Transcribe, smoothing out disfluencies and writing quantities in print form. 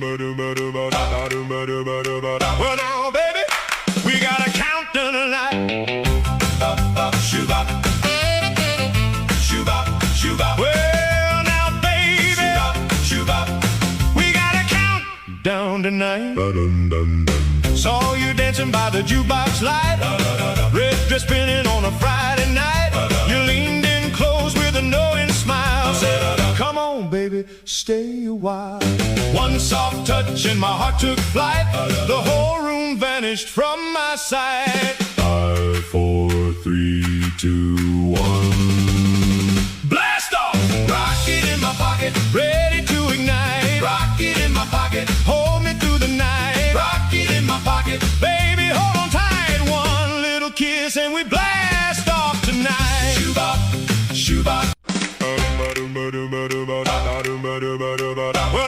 Well now, baby, we got a countdown tonight. Shoo-bop, shoo-bop, shoo-bop. Well now, baby, shoo-bop, we got a countdown tonight. Saw you dancing by the jukebox light, red dress spinning on a Friday night. You leaned in close with a knowing smile, said, come on, baby, stay a while. One soft touch and my heart took flight. The whole room vanished from my sight. 5, 4, 3, 2, 1. Blast off! Rocket in my pocket, red